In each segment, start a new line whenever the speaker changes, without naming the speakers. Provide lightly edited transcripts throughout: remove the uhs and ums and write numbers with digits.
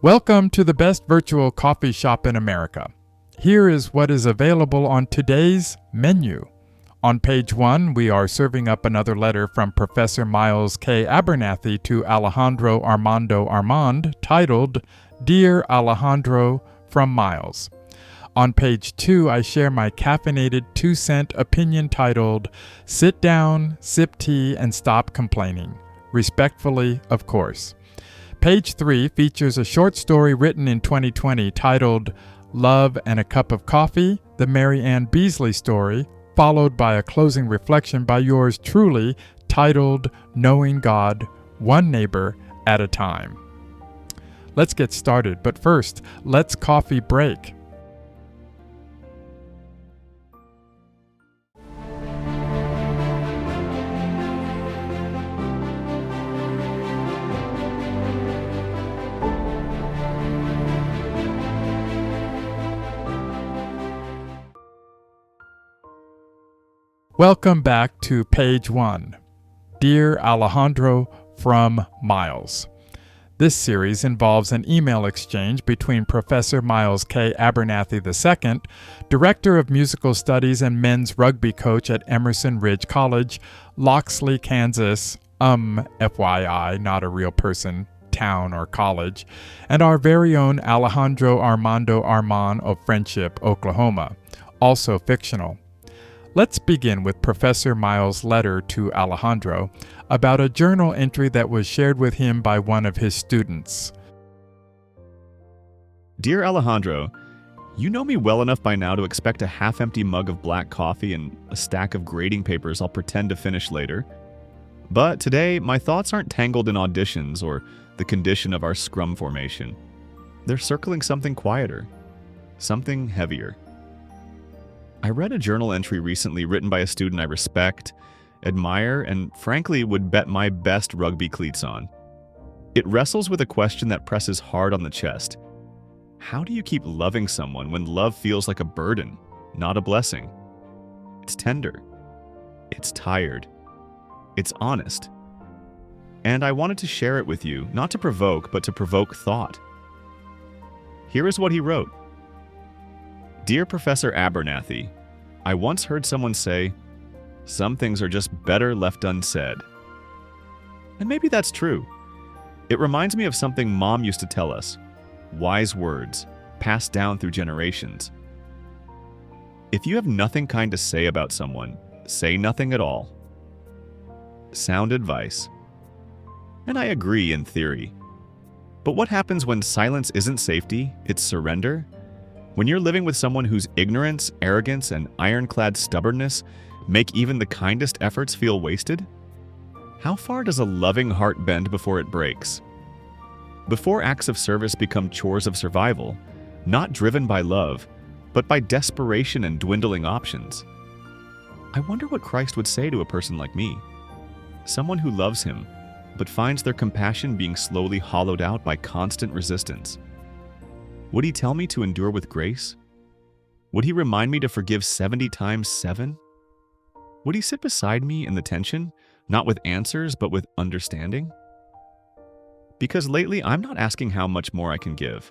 Welcome to the best virtual coffee shop in America. Here is what is available on today's menu. On page 1, we are serving up another letter from Professor Miles K. Abernathy to Alejandro Armando Armand titled, Dear Alejandro, from Miles. On page 2, I share my caffeinated 2-cent opinion titled, Sit Down, Sip Tea, and Stop Complaining. Respectfully, of course. Page 3 features a short story written in 2020 titled Love and a Cup of Coffee, the Mary Ann Beasley story, followed by a closing reflection by yours truly titled Knowing God, One Neighbor at a Time. Let's get started, but first, let's coffee break. Welcome back to page 1. Dear Alejandro, from Miles. This series involves an email exchange between Professor Miles K. Abernathy II, Director of Musical Studies and men's rugby coach at Emerson Ridge College, Loxley, Kansas, FYI, not a real person, town, or college, and our very own Alejandro Armando Armand of Friendship, Oklahoma, also fictional. Let's begin with Professor Miles' letter to Alejandro about a journal entry that was shared with him by one of his students.
Dear Alejandro, you know me well enough by now to expect a half-empty mug of black coffee and a stack of grading papers I'll pretend to finish later. But today, my thoughts aren't tangled in auditions or the condition of our scrum formation. They're circling something quieter, something heavier. I read a journal entry recently written by a student I respect, admire, and frankly would bet my best rugby cleats on. It wrestles with a question that presses hard on the chest. How do you keep loving someone when love feels like a burden, not a blessing? It's tender. It's tired. It's honest. And I wanted to share it with you, not to provoke, but to provoke thought. Here is what he wrote. Dear Professor Abernathy, I once heard someone say, some things are just better left unsaid. And maybe that's true. It reminds me of something Mom used to tell us. Wise words, passed down through generations. If you have nothing kind to say about someone, say nothing at all. Sound advice. And I agree in theory. But what happens when silence isn't safety, it's surrender? When you're living with someone whose ignorance, arrogance, and ironclad stubbornness make even the kindest efforts feel wasted? How far does a loving heart bend before it breaks? Before acts of service become chores of survival, not driven by love, but by desperation and dwindling options. I wonder what Christ would say to a person like me. Someone who loves him, but finds their compassion being slowly hollowed out by constant resistance. Would he tell me to endure with grace? Would he remind me to forgive 70 times 7? Would he sit beside me in the tension, not with answers, but with understanding? Because lately, I'm not asking how much more I can give.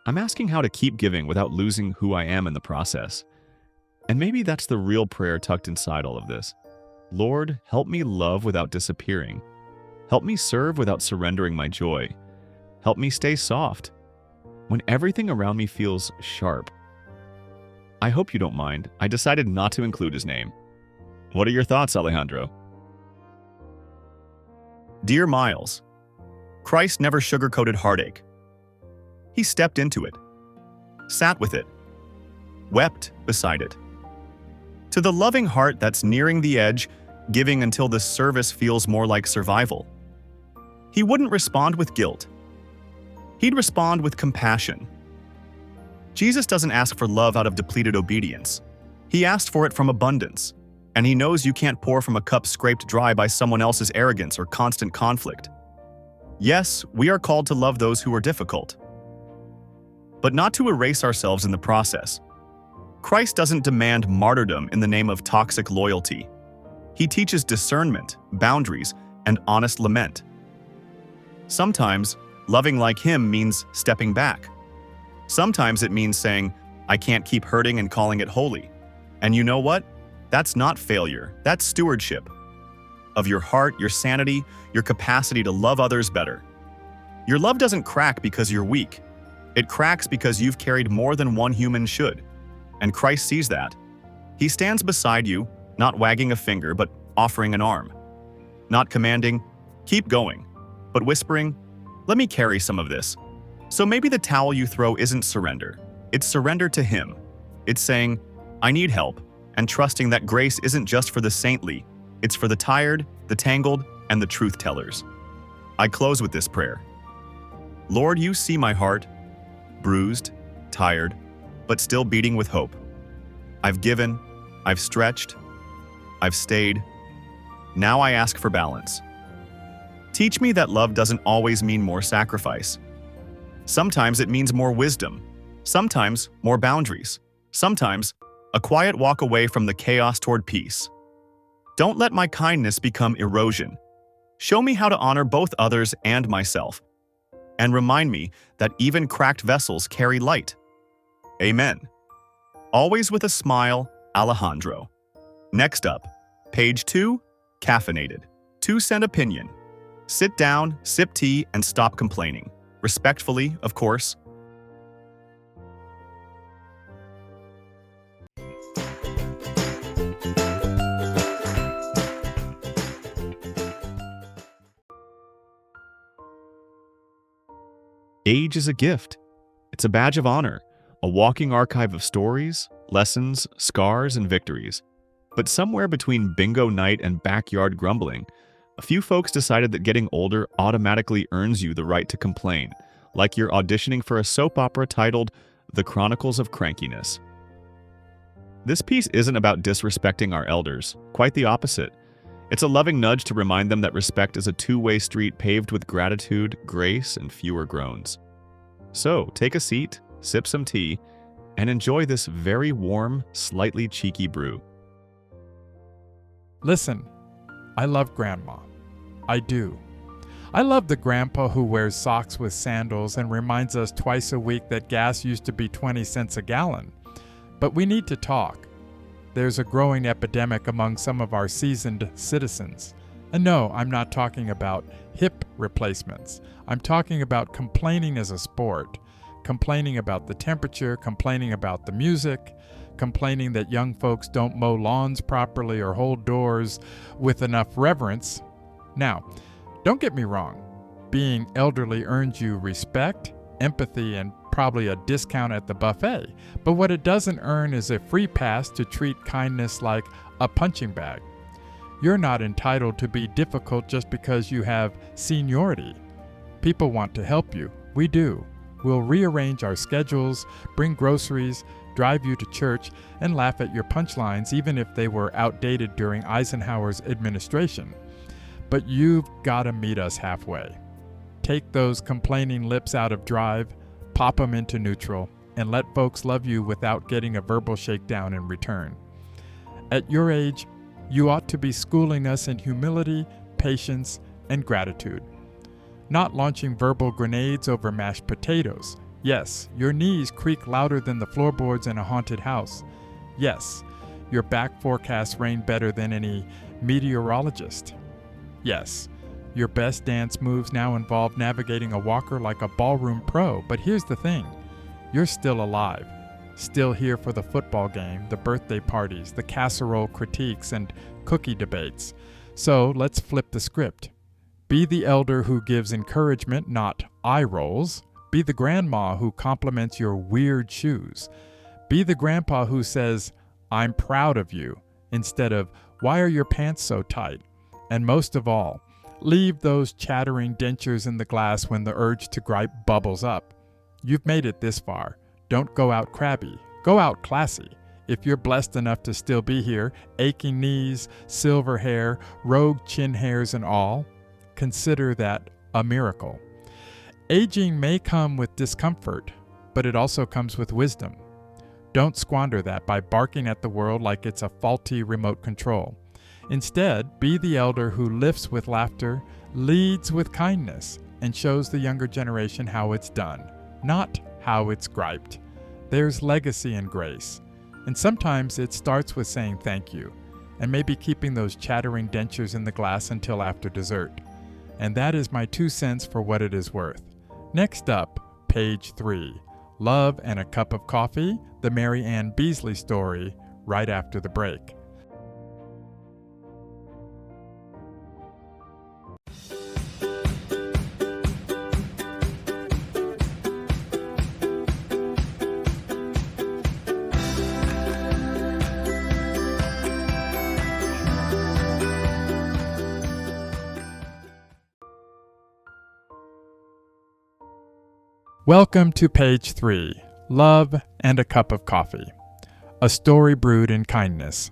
I'm asking how to keep giving without losing who I am in the process. And maybe that's the real prayer tucked inside all of this. Lord, help me love without disappearing. Help me serve without surrendering my joy. Help me stay soft when everything around me feels sharp. I hope you don't mind. I decided not to include his name. What are your thoughts, Alejandro? Dear Miles, Christ never sugar-coated heartache. He stepped into it, sat with it, wept beside it. To the loving heart that's nearing the edge, giving until the service feels more like survival. He wouldn't respond with guilt. He'd respond with compassion. Jesus doesn't ask for love out of depleted obedience. He asked for it from abundance, and he knows you can't pour from a cup scraped dry by someone else's arrogance or constant conflict. Yes, we are called to love those who are difficult, but not to erase ourselves in the process. Christ doesn't demand martyrdom in the name of toxic loyalty. He teaches discernment, boundaries, and honest lament. Sometimes, Loving like him means stepping back. Sometimes it means saying, I can't keep hurting and calling it holy. And you know what? That's not failure. That's stewardship. Of your heart, your sanity, your capacity to love others better. Your love doesn't crack because you're weak. It cracks because you've carried more than one human should. And Christ sees that. He stands beside you, not wagging a finger, but offering an arm. Not commanding, keep going, but whispering, let me carry some of this. So maybe the towel you throw isn't surrender. It's surrender to him. It's saying, I need help, and trusting that grace isn't just for the saintly, it's for the tired, the tangled, and the truth tellers. I close with this prayer. Lord, you see my heart, bruised, tired, but still beating with hope. I've given, I've stretched, I've stayed. Now I ask for balance. Teach me that love doesn't always mean more sacrifice. Sometimes it means more wisdom. Sometimes more boundaries. Sometimes a quiet walk away from the chaos toward peace. Don't let my kindness become erosion. Show me how to honor both others and myself. And remind me that even cracked vessels carry light. Amen. Always with a smile, Alejandro. Next up, page 2, Caffeinated. 2-cent opinion. Sit down, sip tea, and stop complaining. Respectfully, of course. Age is a gift. It's a badge of honor, a walking archive of stories, lessons, scars, and victories. But somewhere between bingo night and backyard grumbling, a few folks decided that getting older automatically earns you the right to complain, like you're auditioning for a soap opera titled The Chronicles of Crankiness. This piece isn't about disrespecting our elders, quite the opposite. It's a loving nudge to remind them that respect is a two-way street paved with gratitude, grace, and fewer groans. So, take a seat, sip some tea, and enjoy this very warm, slightly cheeky brew.
Listen, I love Grandma. I do. I love the grandpa who wears socks with sandals and reminds us twice a week that gas used to be 20 cents a gallon. But we need to talk. There's a growing epidemic among some of our seasoned citizens. And no, I'm not talking about hip replacements. I'm talking about complaining as a sport, complaining about the temperature, complaining about the music, complaining that young folks don't mow lawns properly or hold doors with enough reverence. Now, don't get me wrong. Being elderly earns you respect, empathy, and probably a discount at the buffet. But what it doesn't earn is a free pass to treat kindness like a punching bag. You're not entitled to be difficult just because you have seniority. People want to help you. We do. We'll rearrange our schedules, bring groceries, drive you to church, and laugh at your punchlines even if they were outdated during Eisenhower's administration. But you've got to meet us halfway. Take those complaining lips out of drive, pop them into neutral, and let folks love you without getting a verbal shakedown in return. At your age, you ought to be schooling us in humility, patience, and gratitude. Not launching verbal grenades over mashed potatoes. Yes, your knees creak louder than the floorboards in a haunted house. Yes, your back forecasts rain better than any meteorologist. Yes, your best dance moves now involve navigating a walker like a ballroom pro. But here's the thing. You're still alive. Still here for the football game, the birthday parties, the casserole critiques, and cookie debates. So let's flip the script. Be the elder who gives encouragement, not eye rolls. Be the grandma who compliments your weird shoes. Be the grandpa who says, I'm proud of you, instead of, why are your pants so tight? And most of all, leave those chattering dentures in the glass when the urge to gripe bubbles up. You've made it this far. Don't go out crabby. Go out classy. If you're blessed enough to still be here, aching knees, silver hair, rogue chin hairs and all, consider that a miracle. Aging may come with discomfort, but it also comes with wisdom. Don't squander that by barking at the world like it's a faulty remote control. Instead, be the elder who lifts with laughter, leads with kindness, and shows the younger generation how it's done, not how it's griped. There's legacy in grace. And sometimes it starts with saying thank you, and maybe keeping those chattering dentures in the glass until after dessert. And that is my 2 cents for what it is worth. Next up, page 3, Love and a Cup of Coffee, the Mary Ann Beasley story, right after the break. Welcome to page 3, Love and a Cup of Coffee. A story brewed in kindness.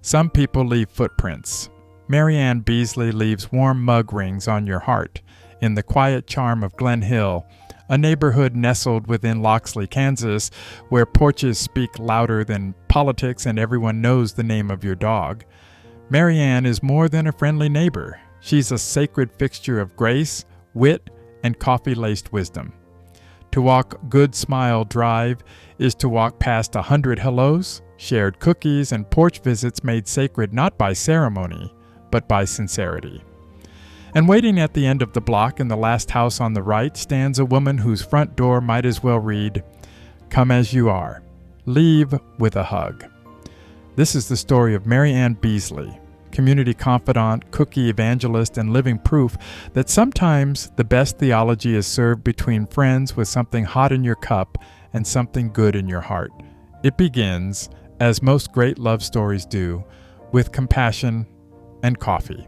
Some people leave footprints. Mary Ann Beasley leaves warm mug rings on your heart in the quiet charm of Glen Hill, a neighborhood nestled within Loxley, Kansas, where porches speak louder than politics and everyone knows the name of your dog. Mary Ann is more than a friendly neighbor. She's a sacred fixture of grace, wit, and coffee-laced wisdom. To walk Good Smile Drive is to walk past 100 hellos, shared cookies, and porch visits made sacred not by ceremony, but by sincerity. And waiting at the end of the block in the last house on the right stands a woman whose front door might as well read, "Come as you are. Leave with a hug." This is the story of Mary Ann Beasley, community confidant, cookie evangelist, and living proof that sometimes the best theology is served between friends with something hot in your cup and something good in your heart. It begins, as most great love stories do, with compassion and coffee.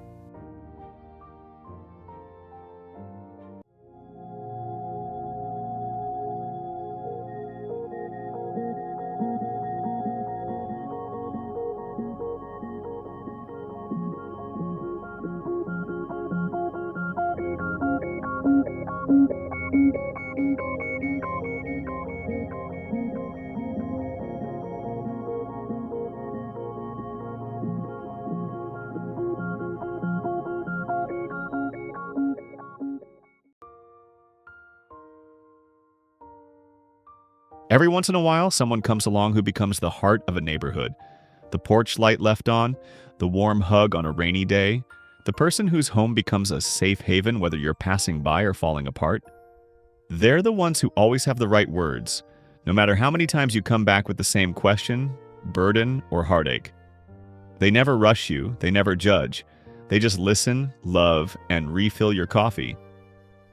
Every once in a while, someone comes along who becomes the heart of a neighborhood. The porch light left on, the warm hug on a rainy day, the person whose home becomes a safe haven whether you're passing by or falling apart. They're the ones who always have the right words, no matter how many times you come back with the same question, burden, or heartache. They never rush you, they never judge. They just listen, love, and refill your coffee.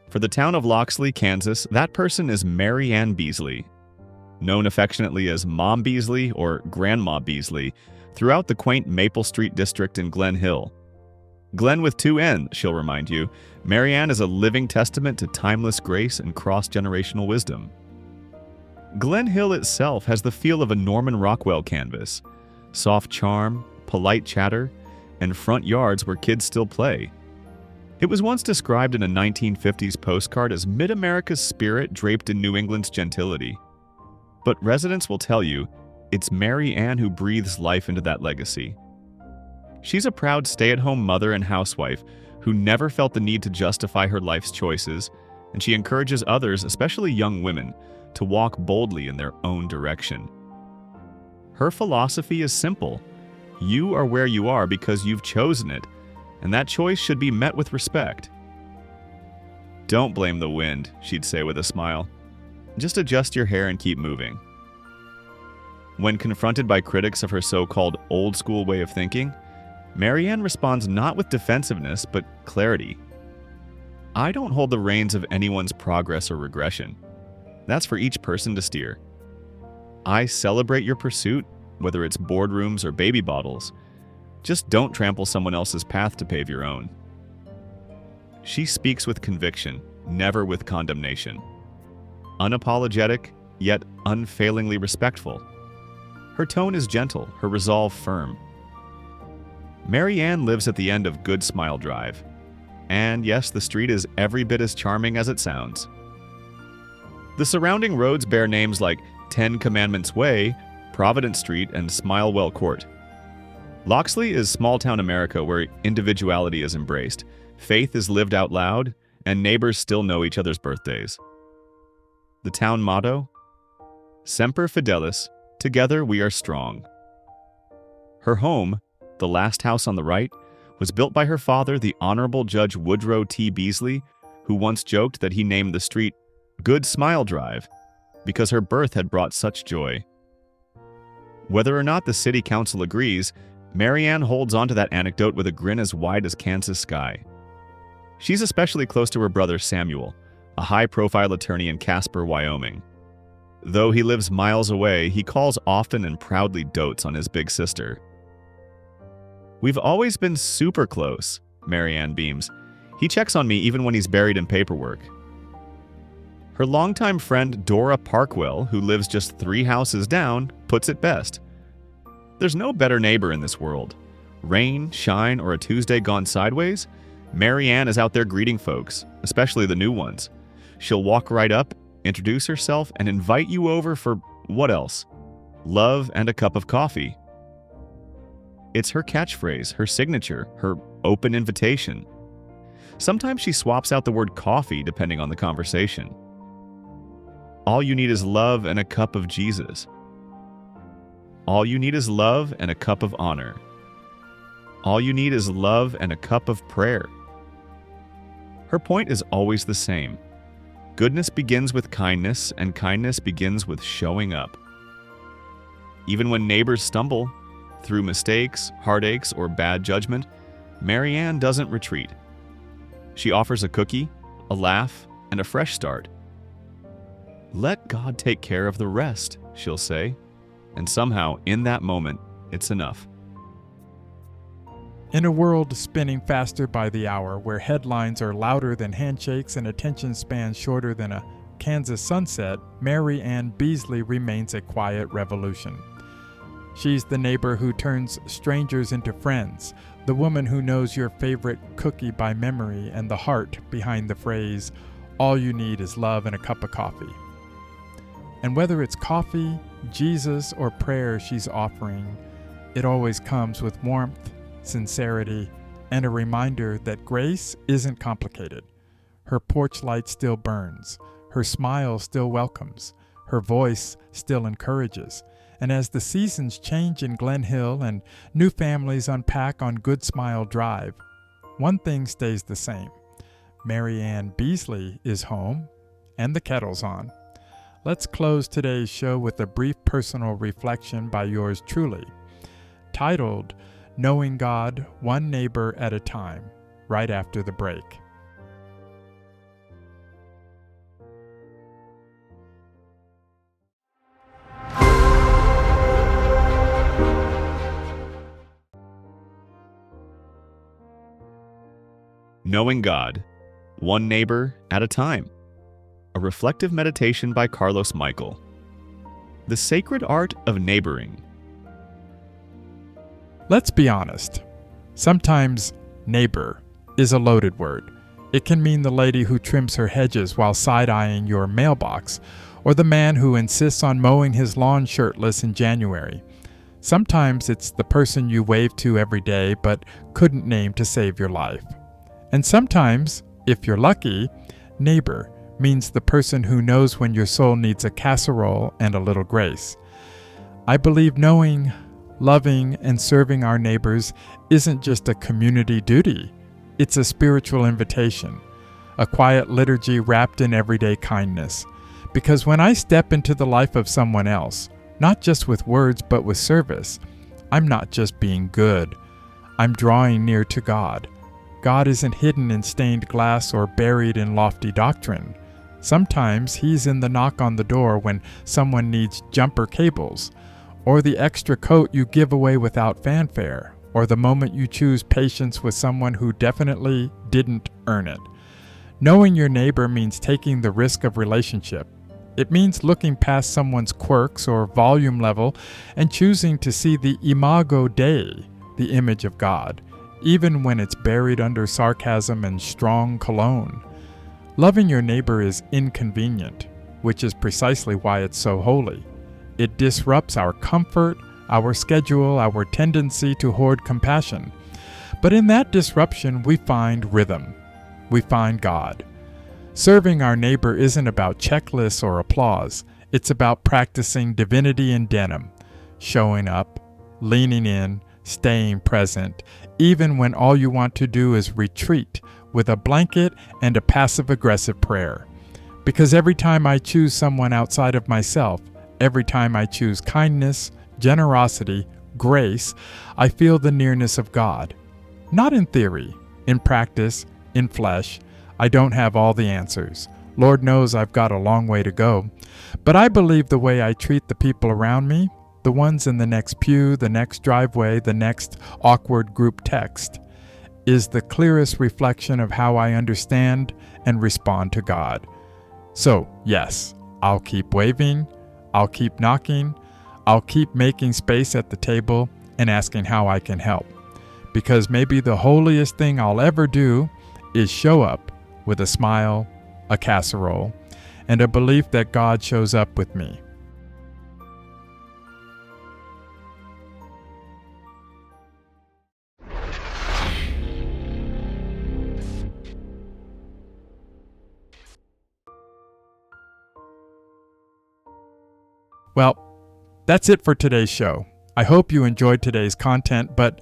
For the town of Loxley, Kansas, that person is Mary Ann Beasley, known affectionately as Mom Beasley or Grandma Beasley, throughout the quaint Maple Street district in Glen Hill. Glen with 2 N's, she'll remind you. Mary Ann is a living testament to timeless grace and cross-generational wisdom. Glen Hill itself has the feel of a Norman Rockwell canvas. Soft charm, polite chatter, and front yards where kids still play. It was once described in a 1950s postcard as Mid-America's spirit draped in New England's gentility. But residents will tell you, it's Mary Ann who breathes life into that legacy. She's a proud stay-at-home mother and housewife who never felt the need to justify her life's choices, and she encourages others, especially young women, to walk boldly in their own direction. Her philosophy is simple. You are where you are because you've chosen it, and that choice should be met with respect. "Don't blame the wind," she'd say with a smile. "Just adjust your hair and keep moving." When confronted by critics of her so-called old-school way of thinking, Mary Ann responds not with defensiveness, but clarity. "I don't hold the reins of anyone's progress or regression. That's for each person to steer. I celebrate your pursuit, whether it's boardrooms or baby bottles. Just don't trample someone else's path to pave your own." She speaks with conviction, never with condemnation. Unapologetic, yet unfailingly respectful. Her tone is gentle, her resolve firm. Mary Ann lives at the end of Good Smile Drive. And yes, the street is every bit as charming as it sounds. The surrounding roads bear names like 10 Commandments Way, Providence Street, and Smilewell Court. Loxley is small-town America where individuality is embraced, faith is lived out loud, and neighbors still know each other's birthdays. The town motto? Semper Fidelis, together we are strong. Her home, the last house on the right, was built by her father, the Honorable Judge Woodrow T. Beasley, who once joked that he named the street Good Smile Drive because her birth had brought such joy. Whether or not the city council agrees, Mary Ann holds onto that anecdote with a grin as wide as Kansas sky. She's especially close to her brother Samuel, a high-profile attorney in Casper, Wyoming. Though he lives miles away, he calls often and proudly dotes on his big sister. We've always been super close, Mary Ann beams. He checks on me even when he's buried in paperwork. Her longtime friend Dora Parkwell, who lives just 3 houses down, puts it best. There's no better neighbor in this world. Rain, shine, or a Tuesday gone sideways, Mary Ann is out there greeting folks, especially the new ones. She'll walk right up, introduce herself, and invite you over for what else? Love and a cup of coffee. It's her catchphrase, her signature, her open invitation. Sometimes she swaps out the word coffee depending on the conversation. All you need is love and a cup of Jesus. All you need is love and a cup of honor. All you need is love and a cup of prayer. Her point is always the same. Goodness begins with kindness, and kindness begins with showing up. Even when neighbors stumble, through mistakes, heartaches, or bad judgment, Mary Ann doesn't retreat. She offers a cookie, a laugh, and a fresh start. Let God take care of the rest, she'll say, and somehow, in that moment, it's enough.
In a world spinning faster by the hour, where headlines are louder than handshakes and attention spans shorter than a Kansas sunset, Mary Ann Beasley remains a quiet revolution. She's the neighbor who turns strangers into friends, the woman who knows your favorite cookie by memory, and the heart behind the phrase, all you need is love and a cup of coffee. And whether it's coffee, Jesus, or prayer she's offering, it always comes with warmth, sincerity, and a reminder that grace isn't complicated. Her porch light still burns, her smile still welcomes, her voice still encourages. And as the seasons change in Glen Hill and new families unpack on Good Smile Drive, one thing stays the same. Mary Ann Beasley is home, and the kettle's on. Let's close today's show with a brief personal reflection by yours truly, titled, Knowing God One Neighbor at a Time, right after the break.
Knowing God, One Neighbor at a Time. A reflective meditation by Carlos Michael. The sacred art of neighboring.
Let's be honest. Sometimes neighbor is a loaded word. It can mean the lady who trims her hedges while side-eyeing your mailbox, or the man who insists on mowing his lawn shirtless in January. Sometimes it's the person you wave to every day but couldn't name to save your life. And sometimes, if you're lucky, neighbor means the person who knows when your soul needs a casserole and a little grace. I believe knowing, loving, and serving our neighbors isn't just a community duty. It's a spiritual invitation, a quiet liturgy wrapped in everyday kindness. Because when I step into the life of someone else, not just with words but with service, I'm not just being good. I'm drawing near to God. God isn't hidden in stained glass or buried in lofty doctrine. Sometimes He's in the knock on the door when someone needs jumper cables, or the extra coat you give away without fanfare, or the moment you choose patience with someone who definitely didn't earn it. Knowing your neighbor means taking the risk of relationship. It means looking past someone's quirks or volume level and choosing to see the imago Dei, the image of God, even when it's buried under sarcasm and strong cologne. Loving your neighbor is inconvenient, which is precisely why it's so holy. It disrupts our comfort, our schedule, our tendency to hoard compassion. But in that disruption, we find rhythm. We find God. Serving our neighbor isn't about checklists or applause. It's about practicing divinity in denim, showing up, leaning in, staying present, even when all you want to do is retreat with a blanket and a passive-aggressive prayer. Because every time I choose someone outside of myself, every time I choose kindness, generosity, grace, I feel the nearness of God. Not in theory, in practice, in flesh. I don't have all the answers. Lord knows I've got a long way to go. But I believe the way I treat the people around me, the ones in the next pew, the next driveway, the next awkward group text, is the clearest reflection of how I understand and respond to God. So, yes, I'll keep waving, I'll keep knocking, I'll keep making space at the table and asking how I can help. Because maybe the holiest thing I'll ever do is show up with a smile, a casserole, and a belief that God shows up with me. Well, that's it for today's show. I hope you enjoyed today's content, but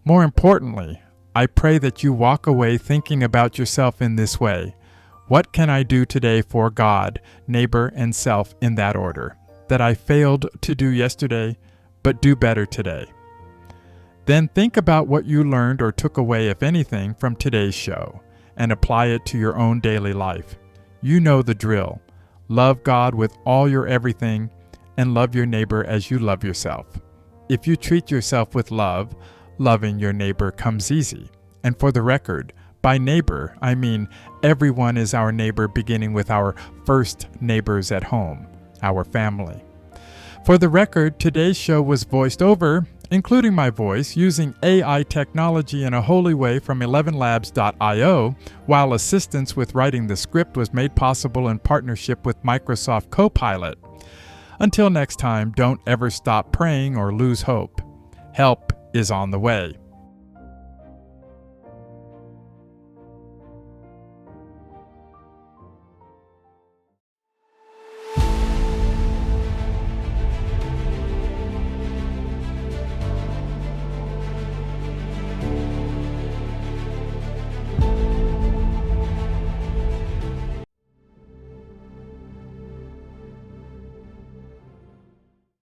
more importantly, I pray that you walk away thinking about yourself in this way. What can I do today for God, neighbor, and self in that order that I failed to do yesterday, but do better today? Then think about what you learned or took away, if anything, from today's show and apply it to your own daily life. You know the drill. Love God with all your everything and love your neighbor as you love yourself. If you treat yourself with love, loving your neighbor comes easy. And for the record, by neighbor, I mean everyone is our neighbor, beginning with our first neighbors at home, our family. For the record, today's show was voiced over, including my voice, using AI technology in a holy way from 11labs.io, while assistance with writing the script was made possible in partnership with Microsoft Copilot. Until next time, don't ever stop praying or lose hope. Help is on the way.